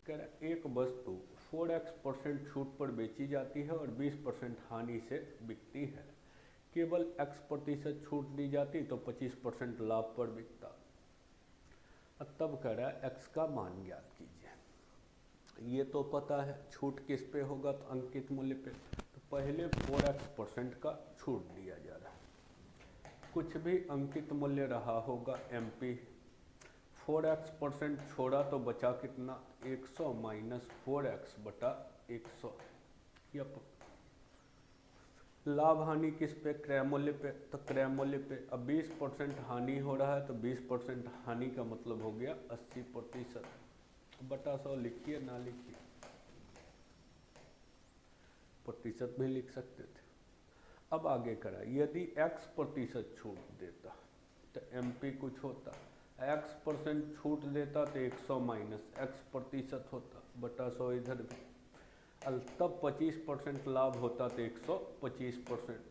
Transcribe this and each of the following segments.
कह रहा एक वस्तु 4x% छूट पर बेची जाती है और 20% हानि से बिकती है। केवल x% छूट दी जाती तो 25% लाभ पर बिकता। तब कह रहा है x का मान ज्ञात कीजिए। ये तो पता है छूट किस पे होगा, तो अंकित मूल्य पे। तो पहले 4x% का छूट दिया जा रहा है, कुछ भी अंकित मूल्य रहा होगा MP। 4x% छोड़ा तो बचा कितना, 100 माइनस 4x बटा 100। लाभ हानि किस पे, क्रय मूल्य पे, तो क्रय मूल्य पे। अब 20% हानि हो रहा है तो 20% हानि का मतलब हो गया 80%। बटा 100 लिखिए ना लिखिए, प्रतिशत में लिख सकते थे। अब आगे करा, यदि x% छूट देता तो MP कुछ होता, x% छूट देता तो 100 माइनस x% होता, बटा 100 इधर भी। तब 25% लाभ होता तो 125%।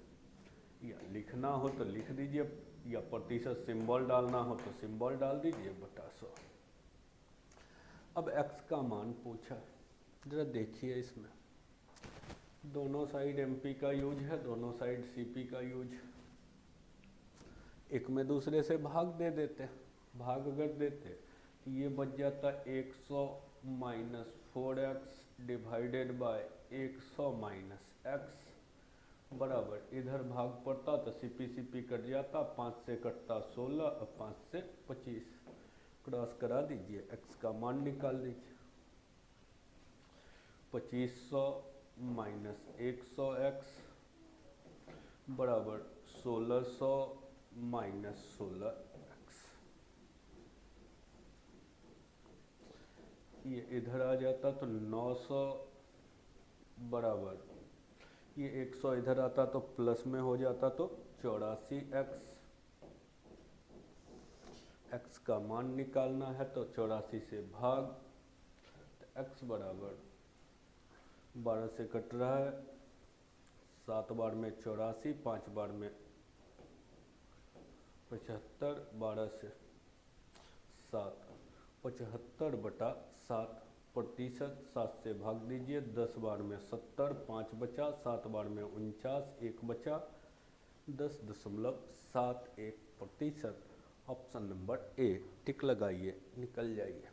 या लिखना हो तो लिख दीजिए, या प्रतिशत सिंबल डालना हो तो सिंबल डाल दीजिए, बटा 100। अब x का मान पूछा, जरा देखिए इसमें दोनों साइड MP का यूज है, दोनों साइड CP का यूज। एक में दूसरे से भाग दे देते हैं, भाग अगर देते तो ये बच जाता 100 minus 4x divided by 100 minus x बराबर, इधर भाग पड़ता तो CP कट जाता, 5 से कटता 16 और 5 से 25, क्रॉस करा दीजिए, x का मान निकाल दीजिए। 2500 माइनस 100x बराबर 1600 माइनस 16x। ये इधर आ जाता तो 900 बराबर, ये 100 इधर आता तो प्लस में हो जाता तो 84x। x का मान निकालना है तो 84 से भाग, तो x बराबर 12 से कट रहा है, 7 बार में 84, 5 बार में 75, 12 से 7, 75 बटा 7 प्रतिशत। 7 से भाग दीजिए, 10 बार में 70, 5 बचा, 7 बार में 49, 1 बचा, 10.71%। ऑप्शन नंबर ए, टिक लगाइए, निकल जाइए।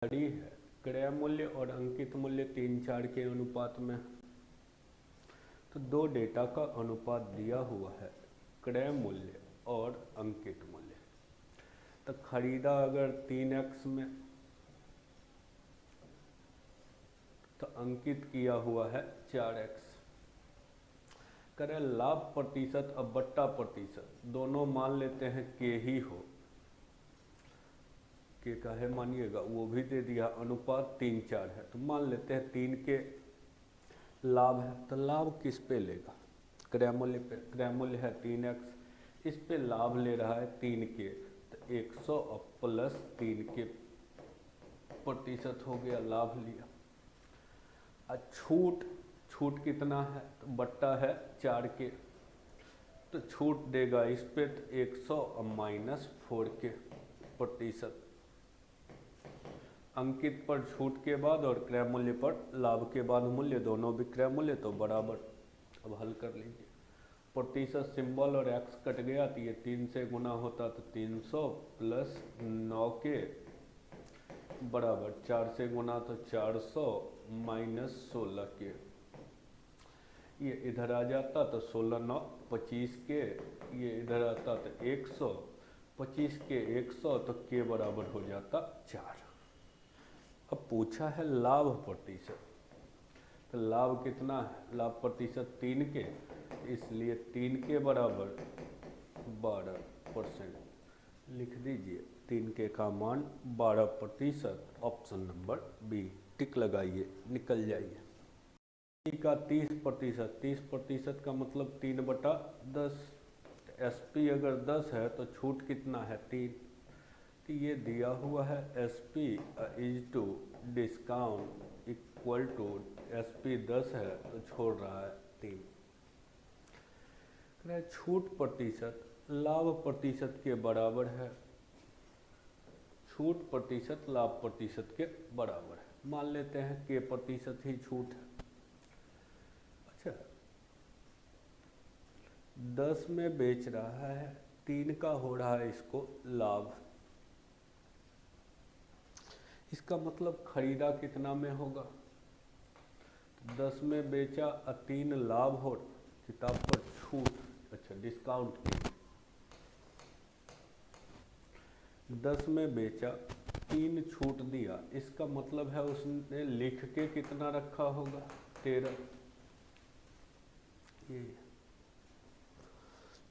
खड़ी है क्रय मूल्य और अंकित मूल्य 3:4 के अनुपात में। तो दो डेटा का अनुपात दिया हुआ है, क्रय मूल्य और अंकित मूल्य। तो खरीदा अगर 3x में तो अंकित किया हुआ है 4x। करें लाभ प्रतिशत अब बट्टा प्रतिशत, दोनों मान लेते हैं के ही हो, के का है मानिएगा, वो भी दे दिया, अनुपात 3:4 है तो मान लेते हैं 3 के लाभ है। तो लाभ किस पे लेगा, क्रय मूल्य पे। क्रय मूल्य है 3x, इस पे लाभ ले रहा है 3 के, तो 100 प्लस 3 के प्रतिशत हो गया, लाभ लिया। छूट, छूट कितना है, तो बट्टा है 4 के, तो छूट देगा इस पे तो 100 माइनस 4 के प्रतिशत। अंकित पर छूट के बाद और क्रय मूल्य पर लाभ के बाद मूल्य, दोनों भी क्रय मूल्य तो बराबर। अब हल कर लीजिए, प्रतिशत सिंबल और x कट गया तो ये 3 से गुना होता तो 300 प्लस 9 के बराबर 4 से गुना तो 400 माइनस 16 के। ये इधर आ जाता तो 16 9 25 के, ये इधर आता तो 100, 25 के 100 तो के बराबर हो जाता 4। अब पूछा है लाभ प्रतिशत, तो लाभ कितना है, लाभ प्रतिशत 3 के, इसलिए 3 के बराबर 12% लिख दीजिए। 3 के का मान 12%, ऑप्शन नंबर बी, टिक लगाइए, निकल जाइए। का 30%, 30% का मतलब 3/10। SP अगर 10 है तो छूट कितना है 3, तो ये दिया हुआ है SP is to discount equal to SP 10 है तो छोड़ रहा है 3। छूट प्रतिशत लाभ प्रतिशत के बराबर है, छूट प्रतिशत लाभ प्रतिशत के बराबर है। मान लेते हैं के प्रतिशत ही छूट है। अच्छा, 10 में बेच रहा है, 3 का हो रहा है इसको लाभ। इसका मतलब खरीदा कितना में होगा? 10 में बेचा और 3 लाभ हो, किताब पर छूट, अच्छा डिस्काउंट की। 10 में बेचा, 3 छूट दिया, इसका मतलब है उसने लिख के कितना रखा होगा? 13। ये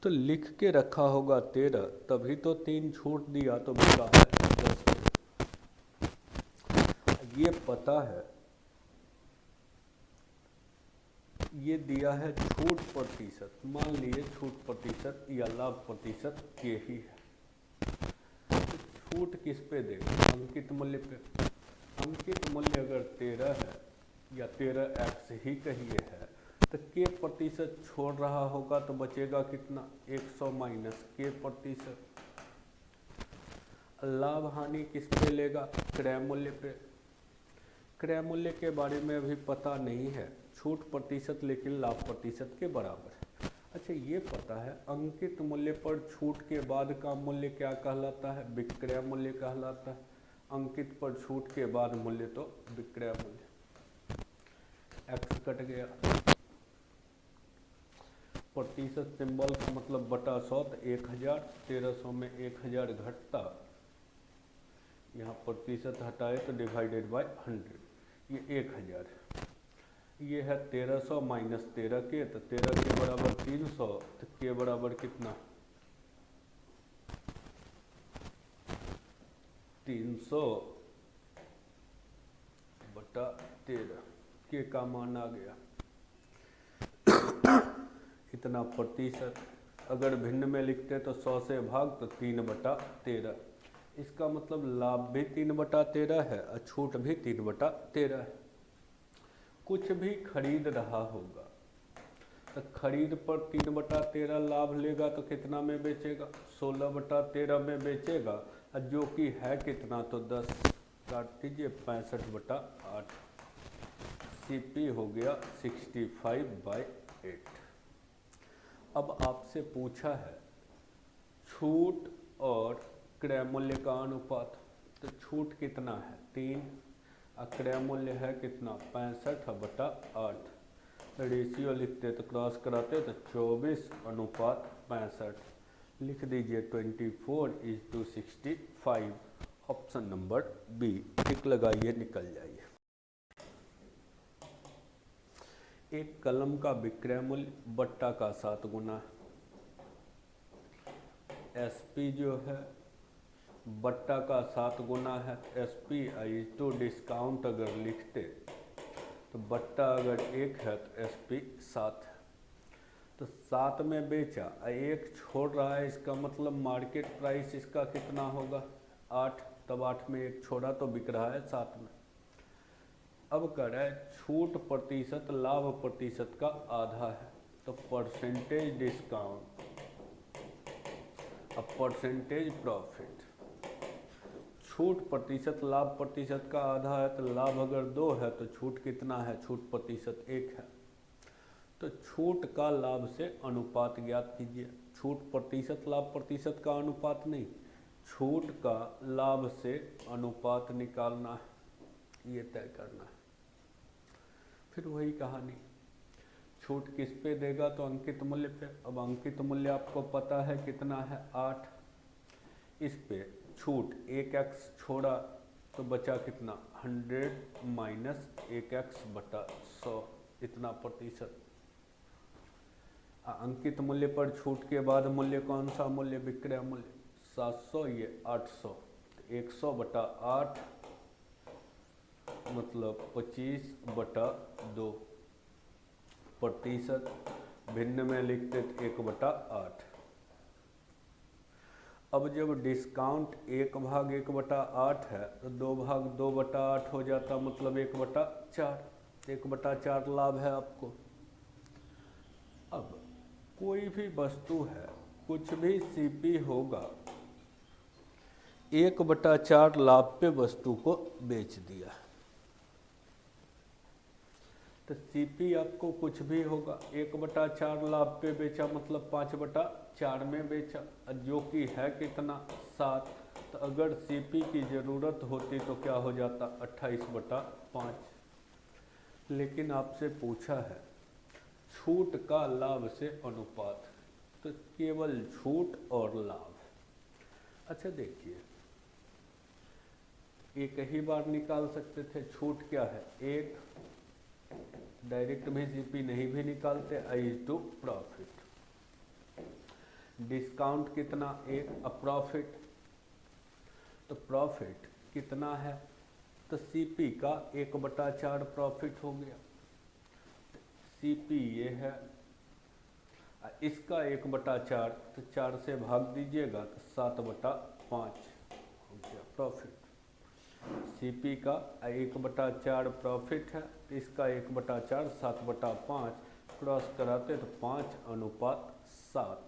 तो लिख के रखा होगा 13, तभी तो 3 छूट दिया तो बिका है 10 में। ये पता है, ये दिया है छूट प्रतिशत, मान लिए छूट प्रतिशत या लाभ प्रतिशत के ही है। तो छूट किस पे देगा? अंकित मूल्य पे। अंकित मूल्य अगर 13 है या 13x ही कहिए है, तो के प्रतिशत छोड़ रहा होगा तो बचेगा कितना? 100 माइनस के प्रतिशत। लाभ हानि किस पे लेगा? क्रय मूल्य पे। क्रय मूल्य के बारे में अभी पता नहीं है, छूट प्रतिशत लेकिन लाभ प्रतिशत के बराबर है। अच्छा, ये पता है अंकित मूल्य पर छूट के बाद का मूल्य क्या कहलाता है? विक्रय मूल्य कहलाता है। अंकित पर छूट के बाद मूल्य तो विक्रय मूल्य। एक्स कट गया, प्रतिशत सिंबल का मतलब बटा 100, तो 1000, 1300 में 1000 घटता, यहाँ प्रतिशत हटाए तो डिवाइडेड बाय 100, ये 1000 है। ये है 1300 माइनस 13 के, तो 13 के बराबर 300, तो के बराबर कितना? 300 बटा 13, के का मान आ गया इतना प्रतिशत। अगर भिन्न में लिखते तो 100 से भाग, तो 3 बटा 13। इसका मतलब लाभ भी 3 बटा 13 है और छूट भी 3 बटा 13 है। कुछ भी खरीद रहा होगा तो खरीद पर 3 बटा 13 लाभ लेगा तो कितना में बेचेगा? 16 बटा 13 में बेचेगा, और जो कि है कितना? तो 10 काट दीजिए, 65 बटा 8। सीपी हो गया 65/8। अब आपसे पूछा है छूट और क्रय मूल्य का अनुपात, तो छूट कितना है? 3, और क्रय मूल्य है कितना? 65/8। रेशियो लिखते तो क्रॉस कराते तो 24:65 लिख दीजिए। 24:65, ऑप्शन नंबर बी। टिक लगाइए, निकल जाइए। एक कलम का विक्रय मूल्य बट्टा का 7 गुना है। एसपी जो है बट्टा का 7 गुना है। एसपी तो डिस्काउंट अगर लिखते तो बट्टा अगर 1 है तो एसपी 7 है। तो 7 में बेचा, 1 छोड़ रहा है, इसका मतलब मार्केट प्राइस इसका कितना होगा? 8, तब 8 में 1 छोड़ा तो बिक रहा है 7 में। अब कर रहा है छूट प्रतिशत लाभ प्रतिशत का आधा है, तो परसेंटेज डिस्काउंट अब परसेंटेज प्रॉफिट। छूट प्रतिशत लाभ प्रतिशत का आधा है, तो लाभ अगर 2 है तो छूट कितना है? छूट प्रतिशत 1 है। तो छूट का लाभ से अनुपात ज्ञात कीजिए। छूट प्रतिशत लाभ प्रतिशत का अनुपात नहीं, छूट का लाभ से अनुपात निकालना है, ये तय करना है। फिर वही कहानी, छूट किस पे देगा? तो अंकित मूल्य पे। अब अंकित मूल्य आपको पता है कितना है? 8। इस पे छूट 1x छोड़ा तो बचा कितना? 100 माइनस 1x बटा 100, इतना प्रतिशत। अंकित मूल्य पर छूट के बाद मूल्य कौन सा मूल्य? विक्रय मूल्य 700, ये 800, 100 बटा 8 मतलब 25/2 प्रतिशत। भिन्न में लिखते तो 1/8। अब जब डिस्काउंट 1/1/8 है तो 2/2/8 हो जाता, मतलब 1/4। 1/4 लाभ है आपको। अब कोई भी वस्तु है, कुछ भी सीपी होगा, 1/4 लाभ पे वस्तु को बेच दिया। तो सीपी आपको कुछ भी होगा, 1/4 लाभ पे बेचा मतलब 5/4 में बेचा, जो कि है कितना 7। तो अगर सीपी की ज़रूरत होती तो क्या हो जाता 28/5। लेकिन आपसे पूछा है छूट का लाभ से अनुपात, तो केवल छूट और लाभ। अच्छा देखिए, एक ही बार निकाल सकते थे। छूट क्या है 1, डायरेक्ट भी सीपी नहीं भी निकालते, I/2 प्रॉफिट। डिस्काउंट कितना 1, प्रॉफिट, तो प्रॉफिट कितना है, तो सीपी का 1/4 प्रॉफिट हो गया। सीपी ये है, इसका 1/4, तो 4 से भाग दीजिएगा तो 7/5 हो गया प्रॉफिट। सीपी का 1/4 प्रॉफिट है, इसका 1/4 7/5, क्रॉस कराते तो 5:7।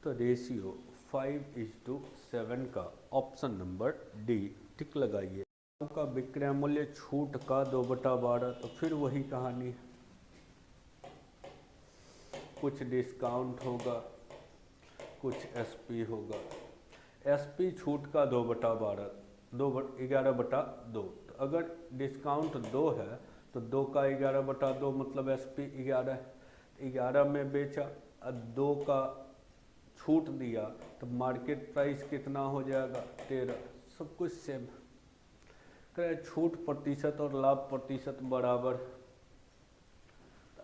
तो रेशियो 5:7 का ऑप्शन नंबर डी टिक लगाइए। का विक्रय मूल्य छूट का 2/12, तो फिर वही कहानी है, कुछ डिस्काउंट होगा, कुछ एसपी होगा। एसपी छूट का 2/12, 11/2। तो अगर डिस्काउंट 2 है तो 2 का 11/2 मतलब एसपी 11 है। 11 में बेचा और 2 का छूट दिया तो मार्केट प्राइस कितना हो जाएगा 13। सब कुछ सेम। छूट प्रतिशत और लाभ प्रतिशत बराबर,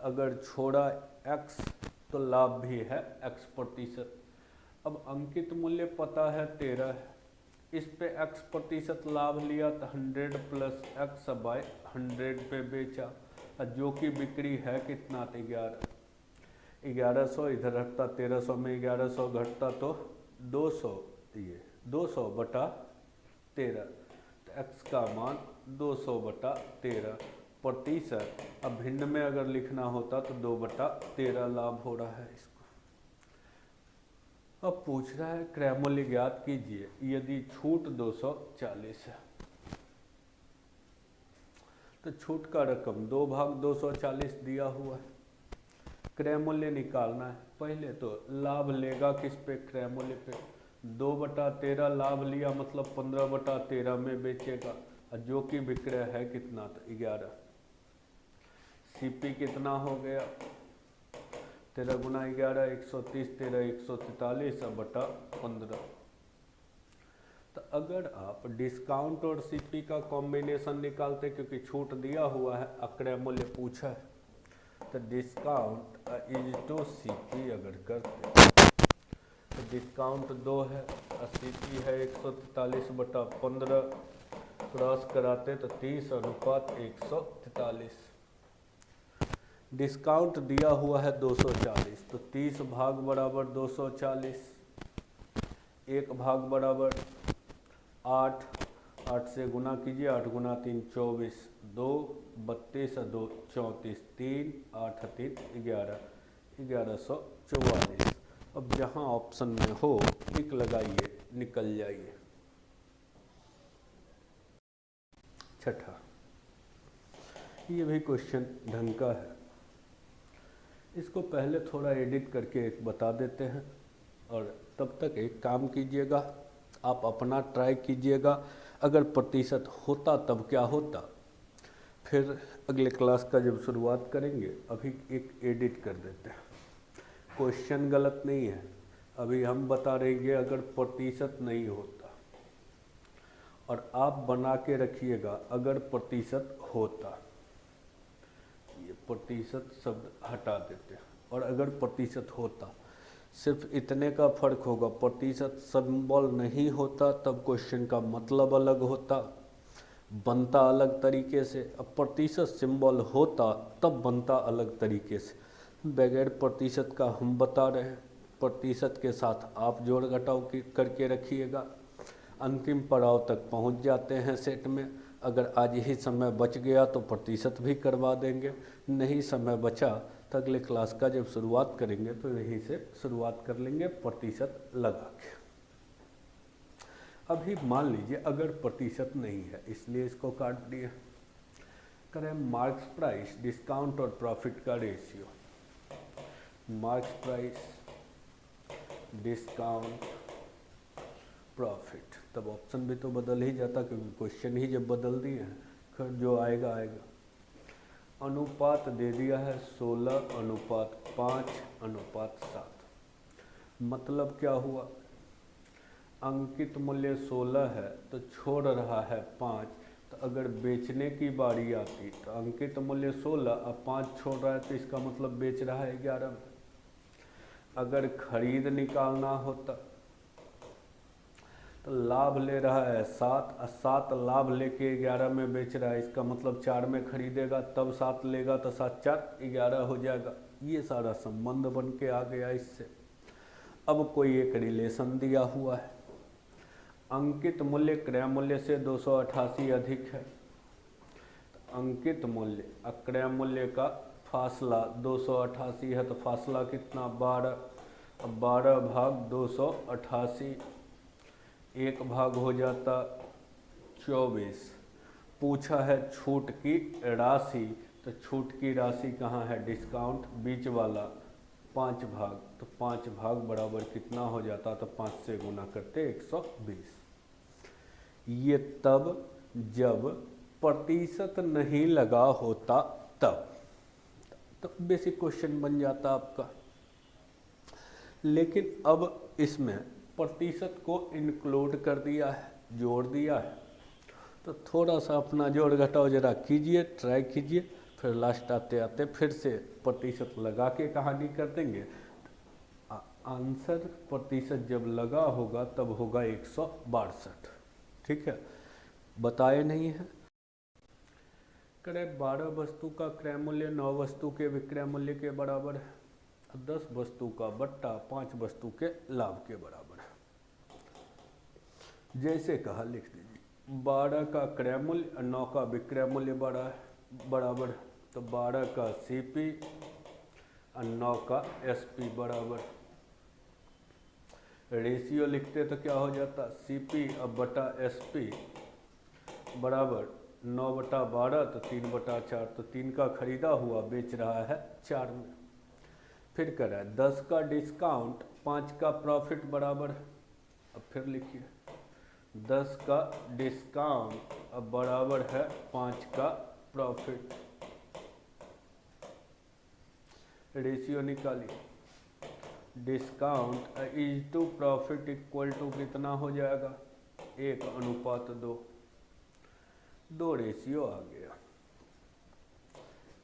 अगर छोड़ा x तो लाभ भी है x%। अब अंकित मूल्य पता है 13 है, इस पे x% लाभ लिया तो 100 + x/100 पे बेचा, जो कि बिक्री है कितना 1100। इधर हटता 1300 में 1100 घटता तो 200, ये 200/13, तो x का मान 200/13 प्रतिशत। अब भिन्न में अगर लिखना होता तो 2/13 लाभ हो रहा है इसको। अब पूछ रहा है क्रय मूल्य ज्ञात कीजिए यदि छूट 240 है। तो छूट का रकम 2/240 दिया हुआ है, क्रय मूल्य निकालना है। पहले तो लाभ लेगा किस पे, क्रय मूल्य पे। 2/13 लाभ लिया मतलब 15/13 में बेचेगा, और जो कि विक्रय है कितना तो 11। सीपी कितना हो गया 13 × 11 130, 13 143 बटा 15। तो अगर आप डिस्काउंट और सीपी का कॉम्बिनेशन निकालते, क्योंकि छूट दिया हुआ है, क्रय मूल्य पूछा है, तो डिस्काउंट = सीपी अगर करते तो डिस्काउंट 2 है और सीपी है 143/15, क्रॉस कराते तो 30:143। डिस्काउंट दिया हुआ है 240, तो 30 भाग बराबर 240, 1 भाग बराबर 8, 8 से गुना कीजिए, 8 × 3 24, 2 32 और 2 34, 3 8 3 11, 1144। अब जहाँ ऑप्शन में हो टिक लगाइए, निकल जाइए। छठा, ये भी क्वेश्चन ढंग का है, इसको पहले थोड़ा एडिट करके एक बता देते हैं, और तब तक एक काम कीजिएगा, आप अपना ट्राई कीजिएगा। अगर प्रतिशत होता तब क्या होता, फिर अगले क्लास का जब शुरुआत करेंगे, अभी एक एडिट कर देते हैं। क्वेश्चन गलत नहीं है, अभी हम बता रहेंगे अगर प्रतिशत नहीं होता, और आप बना के रखिएगा अगर प्रतिशत होता। ये प्रतिशत शब्द हटा देते हैं, और अगर प्रतिशत होता, सिर्फ इतने का फर्क होगा। प्रतिशत सिंबल नहीं होता तब क्वेश्चन का मतलब अलग होता, बनता अलग तरीके से। अब प्रतिशत सिंबल होता तब बनता अलग तरीके से। बगैर प्रतिशत का हम बता रहे हैं, प्रतिशत के साथ आप जोड़ घटाव करके रखिएगा, अंतिम पड़ाव तक पहुंच जाते हैं सेट में। अगर आज ही समय बच गया तो प्रतिशत भी करवा देंगे, नहीं समय बचा तो अगले क्लास का जब शुरुआत करेंगे तो यहीं से शुरुआत कर लेंगे प्रतिशत लगा के। अभी मान लीजिए अगर प्रतिशत नहीं है इसलिए इसको काट दिया। करें मार्क्स प्राइस, डिस्काउंट और प्रॉफिट का ratio. Marks price, discount, profit, तब ऑप्शन भी तो बदल ही जाता क्योंकि क्वेश्चन ही जब बदल दिए हैं, खैर जो आएगा आएगा। अनुपात दे दिया है 16:5:7। मतलब क्या हुआ, अंकित मूल्य 16 है तो छोड़ रहा है 5, तो अगर बेचने की बारी आती तो अंकित मूल्य 16 और 5 छोड़ रहा है तो इसका मतलब बेच रहा है 11 में। अगर खरीद निकालना होता तो लाभ ले रहा है 7 और 7 लाभ लेके 11 में बेच रहा है, इसका मतलब 4 में खरीदेगा तब 7 लेगा तो 7 4 11 हो जाएगा। ये सारा संबंध बन के आ गया इससे। अब कोई एक रिलेशन दिया हुआ है, अंकित मूल्य क्रय मूल्य से 288 अधिक है, तो अंकित मूल्य और क्रय मूल्य का फासला 288 है, तो फासला कितना 12, अब 12 भाग 288, एक भाग हो जाता 24। पूछा है छूट की राशि, तो छूट की राशि कहाँ है, डिस्काउंट बीच वाला 5 भाग, तो 5 भाग बराबर कितना हो जाता, तो 5 से गुना करते 120। ये तब जब प्रतिशत नहीं लगा होता तब, तो बेसिक क्वेश्चन बन जाता आपका। लेकिन अब इसमें प्रतिशत को इंक्लूड कर दिया है, जोड़ दिया है, तो थोड़ा सा अपना जोड़ घटाव जरा कीजिए, ट्राई कीजिए, फिर लास्ट आते आते फिर से प्रतिशत लगा के कहानी कर देंगे। आंसर प्रतिशत जब लगा होगा तब होगा 162। ठीक है, बताए नहीं है। करें 12 वस्तु का क्रय मूल्य 9 वस्तु के विक्रय मूल्य के बराबर है, 10 वस्तु का बट्टा 5 वस्तु के लाभ के बराबर है। जैसे कहा लिख दीजिए, 12 का क्रय मूल्य और 9 का विक्रय मूल्य बराबर, तो 12 का सीपी और 9 का एसपी बराबर। रेशियो लिखते तो क्या हो जाता, सीपी अब बटा एसपी बराबर 9/12, तो 3/4, तो 3 का खरीदा हुआ बेच रहा है 4 में। फिर करें 10 का डिस्काउंट 5 का प्रॉफिट बराबर, अब फिर लिखिए 10 का डिस्काउंट अब बराबर है 5 का प्रॉफिट। रेशियो निकालिए, discount is to profit equal to कितना हो जाएगा, 1:2। 2 रेशियो आ गया,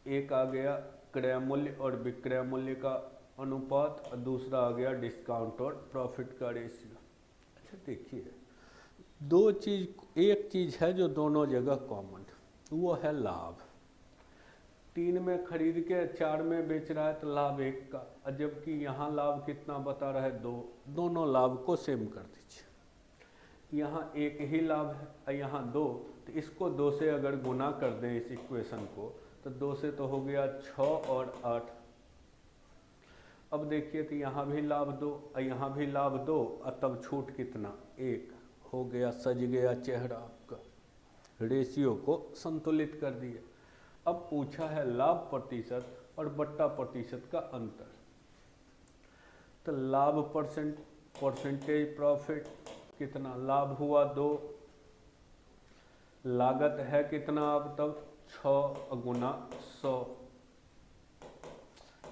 एक आ गया क्रय मूल्य और विक्रय मूल्य का अनुपात और दूसरा आ गया डिस्काउंट और प्रॉफिट का रेशियो। अच्छा देखिए, एक चीज है जो दोनों जगह कॉमन, वो है लाभ। 3 में खरीद के 4 में बेच रहा है तो लाभ 1 का, और जबकि यहाँ लाभ कितना बता रहा है 2, दोनों लाभ को सेम कर दीजिए। यहाँ 1 ही लाभ है और यहाँ 2, तो इसको 2 से अगर गुना कर दें इस इक्वेशन को, तो 2 से तो हो गया 6 और 8। अब देखिए तो यहाँ भी लाभ 2 और यहाँ भी लाभ 2, और तब छूट कितना 1 हो गया, सज गया चेहरा आपका। रेशियो को संतुलित कर दिए। अब पूछा है लाभ प्रतिशत और बट्टा प्रतिशत का अंतर, तो लाभ परसेंटेज प्रॉफिट कितना, लाभ हुआ 2, लागत है कितना अब तक 6 गुना 100,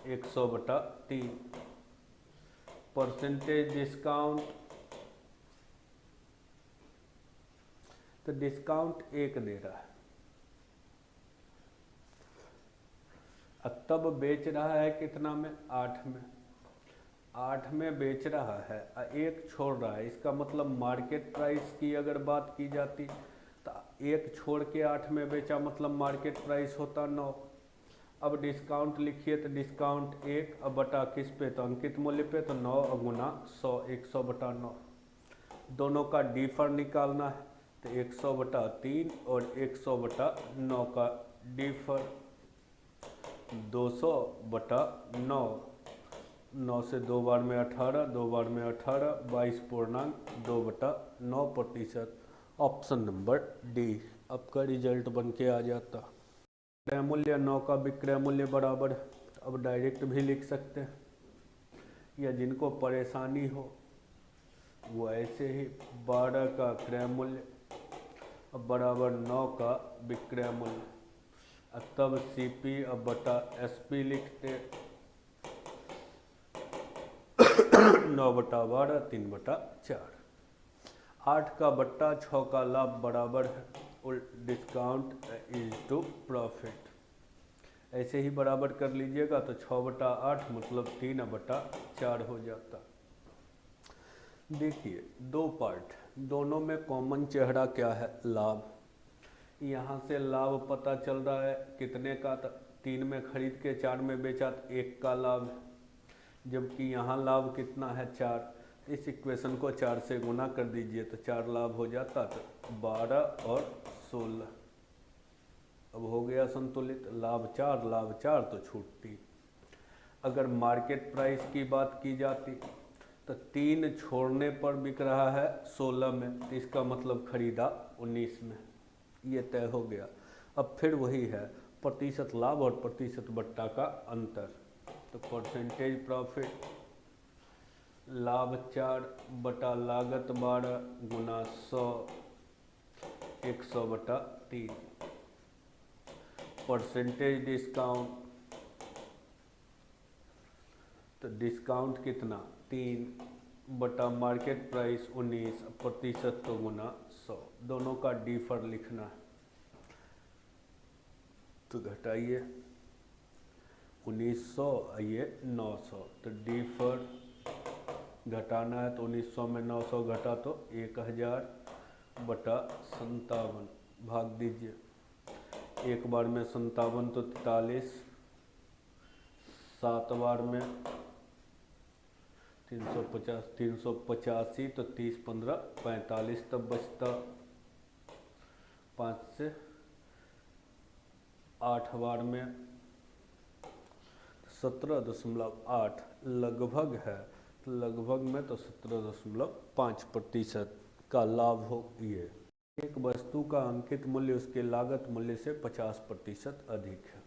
100/3। परसेंटेज डिस्काउंट, तो डिस्काउंट 1 दे रहा है, तब बेच रहा है कितना में 8 में, 8 में बेच रहा है और 1 छोड़ रहा है, इसका मतलब मार्केट प्राइस की अगर बात की जाती तो 1 छोड़ के 8 में बेचा, मतलब मार्केट प्राइस होता 9। अब डिस्काउंट लिखिए तो डिस्काउंट 1 अब बटा किस पे, तो अंकित मूल्य पे, तो 9 गुना 100, 100/9। दोनों का डिफर निकालना है, तो 100/3 और 100/9 का डिफर 200/9, 9 से 2 बार में 18, 2 बार में 18, 22.2/9%। ऑप्शन नंबर डी आपका रिजल्ट बन के आ जाता। क्रय मूल्य 9 का विक्रय मूल्य बराबर, अब डायरेक्ट भी लिख सकते हैं, या जिनको परेशानी हो वो ऐसे ही 12 का क्रय मूल्य अब बराबर 9 का विक्रय मूल्य, तब CP अब बटा SP लिखते 9/12 3/4। 8 का बट्टा 6 का लाभ बराबर है डिस्काउंट इज टू प्रॉफिट, ऐसे ही बराबर कर लीजिएगा तो 6/8 मतलब 3/4 हो जाता। देखिए दो पार्ट, दोनों में कॉमन चेहरा क्या है, लाभ। यहाँ से लाभ पता चल रहा है कितने का, 3 में खरीद के 4 में बेचा तो 1 का लाभ है, जबकि यहाँ लाभ कितना है 4। इस इक्वेशन को 4 से गुना कर दीजिए तो 4 लाभ हो जाता, तो 12 और 16 अब हो गया संतुलित। लाभ 4 तो छूटती। अगर मार्केट प्राइस की बात की जाती तो 3 छोड़ने पर बिक रहा है 16 में, तो इसका मतलब खरीदा 19 में, ये तय हो गया। अब फिर वही है प्रतिशत लाभ और प्रतिशत बट्टा का अंतर, तो परसेंटेज प्रॉफिट लाभ 4 बटा लागत 12 गुना 100 100/3। परसेंटेज डिस्काउंट, तो डिस्काउंट कितना 3 बटा मार्केट प्राइस 19, प्रतिशत तो गुना 100, दोनों का डिफर लिखना है। तो घटाइए 1900 ये 900, तो डिफर घटाना है तो 1900 में 900 घटा तो 1000 बटा 57 भाग दीजिए, एक बार में 57 तो 43, 7 बार में 350 385 तो 30 15 45, तब बचता 5 से 8 बार में 17.8 लगभग है, तो लगभग में तो 17.5% का लाभ हो। ये एक वस्तु का अंकित मूल्य उसके लागत मूल्य से 50% अधिक है।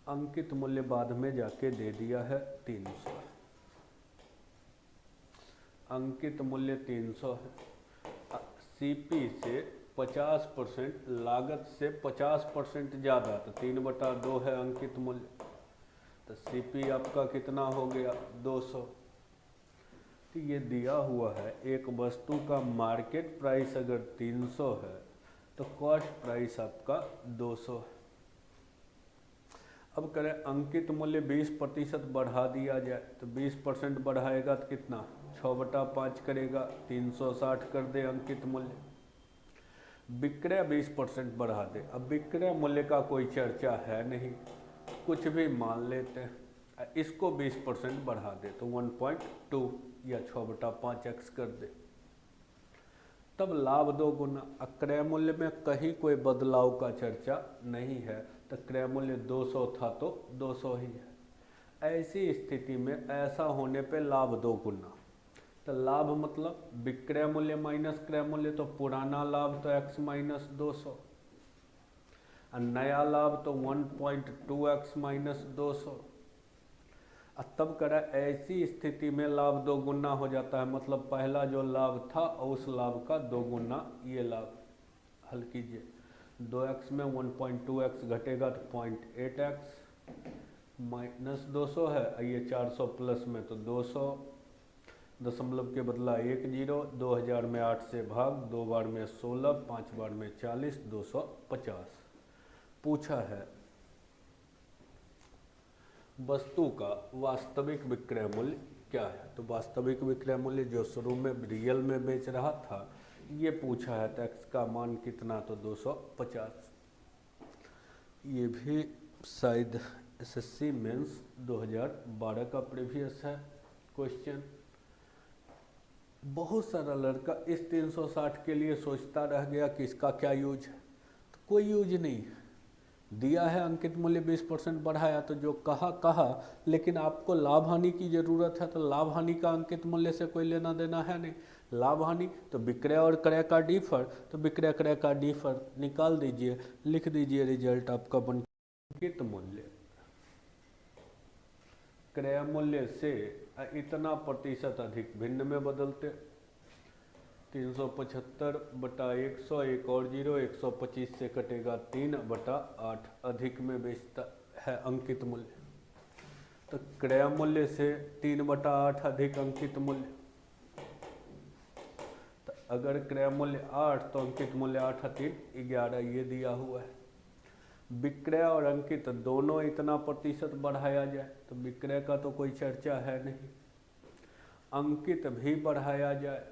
अंकित मूल्य बाद में जाके दे दिया है 300, अंकित मूल्य 300 है। CP से 50%, लागत से 50% ज़्यादा, तो 3/2 है अंकित मूल्य, तो CP आपका कितना हो गया 200। तो ये दिया हुआ है एक वस्तु का मार्केट प्राइस अगर 300 है तो कॉस्ट प्राइस आपका 200 है। अब करें अंकित मूल्य 20% बढ़ा दिया जाए, तो 20% बढ़ाएगा तो कितना 6/5 करेगा, 360 कर दे अंकित मूल्य। विक्रय 20% बढ़ा दे, अब विक्रय मूल्य का कोई चर्चा है नहीं, कुछ भी मान लेते हैं, इसको 20% बढ़ा दे तो 1.2 या 6/5x कर दे, तब लाभ 2 गुना। क्रय मूल्य में कहीं कोई बदलाव का चर्चा नहीं है, तो क्रय मूल्य 200 था तो 200 ही है। ऐसी स्थिति में ऐसा होने पे लाभ 2 गुना, तो लाभ मतलब विक्रय मूल्य माइनस क्रय मूल्य, तो पुराना लाभ तो x माइनस 200, और नया लाभ तो 1.2x माइनस 200। तब करा ऐसी स्थिति में लाभ 2 गुना हो जाता है, मतलब पहला जो लाभ था उस लाभ का 2 गुना ये लाभ। हल कीजिए, 2x में 1.2x घटेगा तो 0.8x माइनस 200 है, ये 400 प्लस में तो 200, दशमलव के बदला 1 0, 2000 में 8 से भाग, 2 बार में 16, 5 बार में 40, 250। पूछा है वस्तु का वास्तविक विक्रय मूल्य क्या है, तो वास्तविक विक्रय मूल्य जो शुरू में रियल में बेच रहा था ये पूछा है, तो x का मान कितना, तो 250। ये भी शायद SSC मेंस 2012 का प्रीवियस है क्वेश्चन। बहुत सारा लड़का इस 360 के लिए सोचता रह गया कि इसका क्या यूज है, तो कोई यूज नहीं है, दिया है अंकित मूल्य 20% बढ़ाया, तो जो कहा, लेकिन आपको लाभ हानि की जरूरत है, तो लाभ हानि का अंकित मूल्य से कोई लेना देना है नहीं। लाभ हानि तो विक्रय और क्रय का डिफर, तो विक्रय क्रय का डिफर निकाल दीजिए, लिख दीजिए रिजल्ट आपका बन अंकित मूल्य क्रय मूल्य से इतना प्रतिशत अधिक भिन्न में बदलते। 375/100, एक और 0, 125 से कटेगा 3/8, अधिक में बेचता है अंकित मूल्य। तो क्रय मूल्य से 3/8 अधिक अंकित मूल्य। तो अगर क्रय मूल्य 8 तो अंकित मूल्य 8 3 11, ये दिया हुआ है। विक्रय और अंकित दोनों इतना प्रतिशत बढ़ाया जाए, तो विक्रय का तो कोई चर्चा है नहीं, अंकित भी बढ़ाया जाए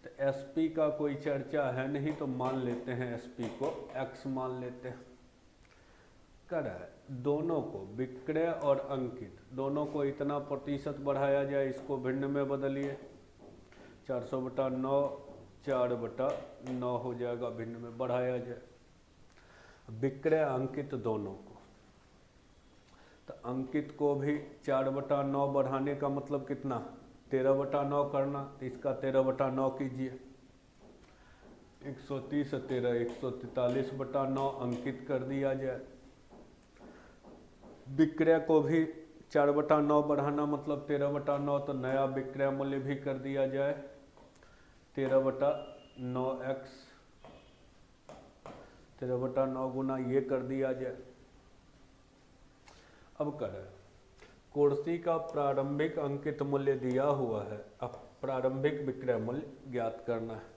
तो एसपी का कोई चर्चा है नहीं, तो मान लेते हैं एसपी को एक्स मान लेते हैं। कर दोनों को, विक्रय और अंकित दोनों को इतना प्रतिशत बढ़ाया जाए, इसको भिन्न में बदलिए, 400/9 4/9 हो जाएगा, भिन्न में बढ़ाया जाए। विक्रय अंकित दोनों को, तो अंकित को भी 4/9 बढ़ाने का मतलब कितना, 13/9 करना, तो इसका 13/9 कीजिए, 130 13 143/9 अंकित कर दिया जाए। विक्रय को भी 4/9 बढ़ाना मतलब 13/9, तो नया विक्रय मूल्य भी कर दिया जाए 13/9x, 13/9 गुना ये कर दिया जाए। अब करें, कुर्सी का प्रारंभिक अंकित मूल्य दिया हुआ है, अब प्रारंभिक विक्रय मूल्य ज्ञात करना है।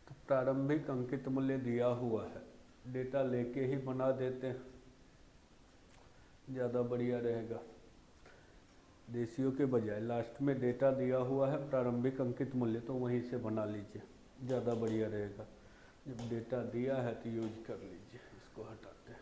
तो प्रारंभिक अंकित मूल्य दिया हुआ है, डेटा लेके ही बना देते हैं, ज़्यादा बढ़िया रहेगा। रेशियो के बजाय लास्ट में डेटा दिया हुआ है प्रारंभिक अंकित मूल्य, तो वहीं से बना लीजिए, ज़्यादा बढ़िया रहेगा। जब डेटा दिया है तो यूज कर लीजिए, इसको हटाते हैं।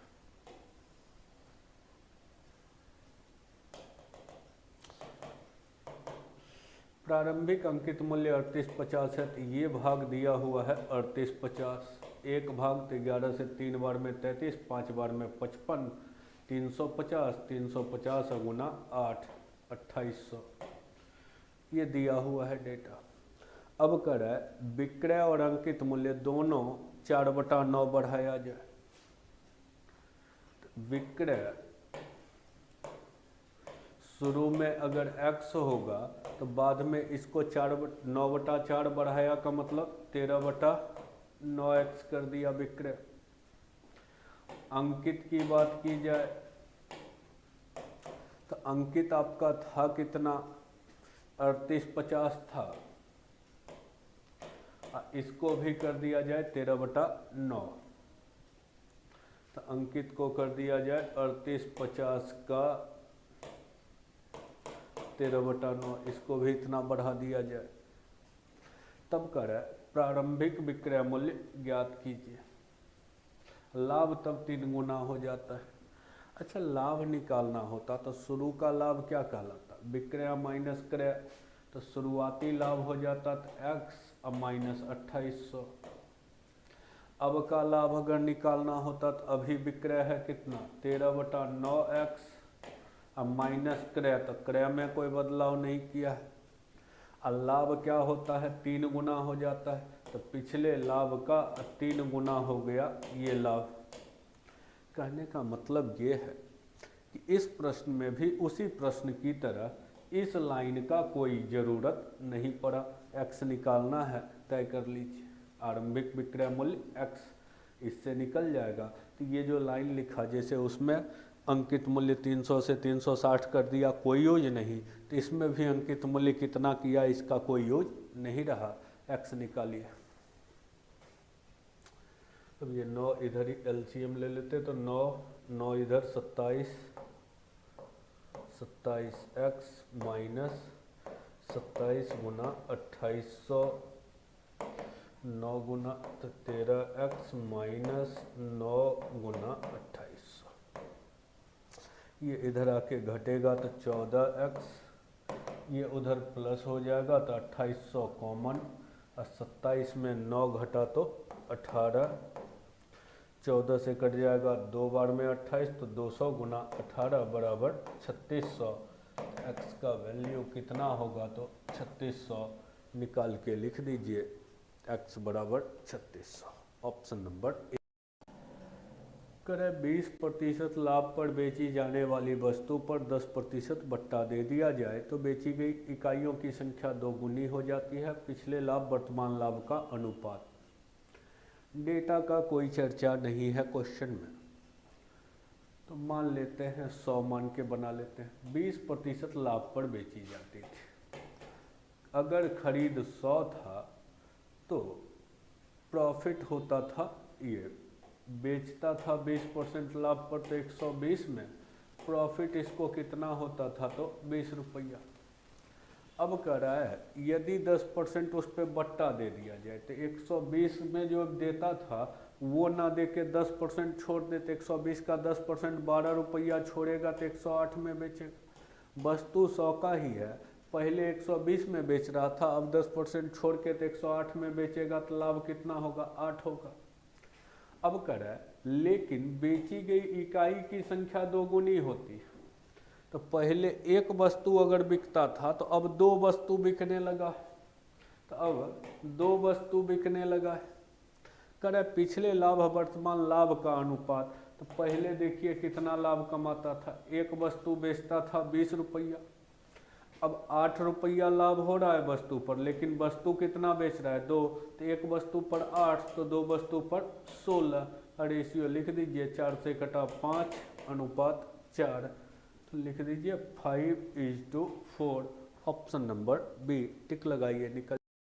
प्रारंभिक अंकित मूल्य 3850 है, तो ये भाग दिया हुआ है 3850, एक भाग तो 11 से 3 बार में 33, 5 बार में 55, 350, 350 गुना 8 2800, ये दिया हुआ है डेटा। अब करें विक्रय और अंकित मूल्य दोनों 4/9 बढ़ाया जाए। तो विक्रय शुरू में अगर x होगा तो बाद में इसको 9/4 बढ़ाया का मतलब 13/9x कर दिया विक्रय। अंकित की बात की जाए तो अंकित आपका था कितना, 3850 था, इसको भी कर दिया जाए 13/9, तो अंकित को कर दिया जाए 3850 का 13/9, इसको भी इतना बढ़ा दिया जाए। तब करें प्रारंभिक विक्रय मूल्य ज्ञात कीजिए, लाभ तब 3 गुना हो जाता है। अच्छा, लाभ निकालना होता तो शुरू का लाभ क्या कहलाता, विक्रय माइनस क्रय, तो शुरुआती लाभ हो जाता तो x अब माइनस 2800। अब का लाभ अगर निकालना होता तो अभी विक्रय है कितना 13/9x, अब माइनस क्रय, तो क्रय में कोई बदलाव नहीं किया है। और लाभ क्या होता है 3 गुना हो जाता है, तो पिछले लाभ का 3 गुना हो गया ये लाभ। कहने का मतलब ये है कि इस प्रश्न में भी उसी प्रश्न की तरह इस लाइन का कोई ज़रूरत नहीं पड़ा, x निकालना है तय कर लीजिए, आरंभिक विक्रय मूल्य x, इससे निकल जाएगा। तो ये जो लाइन लिखा जैसे उसमें अंकित मूल्य 300 से 360 कर दिया, कोई यूज नहीं, तो इसमें भी अंकित मूल्य कितना किया, इसका कोई यूज नहीं रहा, x निकालिए। अब ये 9 इधर ही एलसीएम ले लेते, तो 9 इधर 27 x माइनस 27 गुना 2800, 9 गुना तो 13x माइनस 9 गुना 2800, ये इधर आके घटेगा तो 14x, ये उधर प्लस हो जाएगा तो 2800 कॉमन, और 27 में 9 घटा तो 18 14 से कट जाएगा 2 बार में 28, तो 200 गुना 18 बराबर 3600। एक्स का वैल्यू कितना होगा, तो 3600 निकाल के लिख दीजिए, एक्स बराबर 3600। Option number A. करें 20% लाभ पर बेची जाने वाली वस्तु पर 10% बट्टा दे दिया जाए तो बेची गई इकाइयों की संख्या 2 गुनी हो जाती है। पिछले लाभ वर्तमान लाभ का अनुपात। डेटा का कोई चर्चा नहीं है क्वेश्चन में, तो मान लेते हैं 100 मान के बना लेते हैं। 20% लाभ पर बेची जाती थी। अगर खरीद 100 था तो प्रॉफिट होता था, ये बेचता था 20% लाभ पर तो 120 में, प्रॉफिट इसको कितना होता था, तो 20 रुपया। अब कह रहा है यदि 10% उस पर बट्टा दे दिया जाए तो 120 में जो देता था वो ना दे के 10% छोड़ देते, 120 का 10% 12 रुपया छोड़ेगा तो 108 में बेचेगा। वस्तु 100 का ही है, पहले 120 में बेच रहा था, अब 10% छोड़ के तो 108 में बेचेगा, तो लाभ कितना होगा, 8 होगा। अब कह रहा है लेकिन बेची गई इकाई की संख्या 2 गुनी होती है, तो पहले एक वस्तु अगर बिकता था तो अब 2 वस्तु बिकने लगा है, तो अब 2 वस्तु बिकने लगा है। करे पिछले लाभ वर्तमान लाभ का अनुपात, तो पहले देखिए कितना लाभ कमाता था, एक वस्तु बेचता था 20 रुपया, अब 8 रुपया लाभ हो रहा है वस्तु पर, लेकिन वस्तु कितना बेच रहा है, 2, तो एक वस्तु पर 8 तो 2 वस्तु पर 16। रेशियो लिख दीजिए, 4 से कटा 5 अनुपात 4, तो लिख दीजिए 5:4। ऑप्शन नंबर बी टिक लगाइए, निकल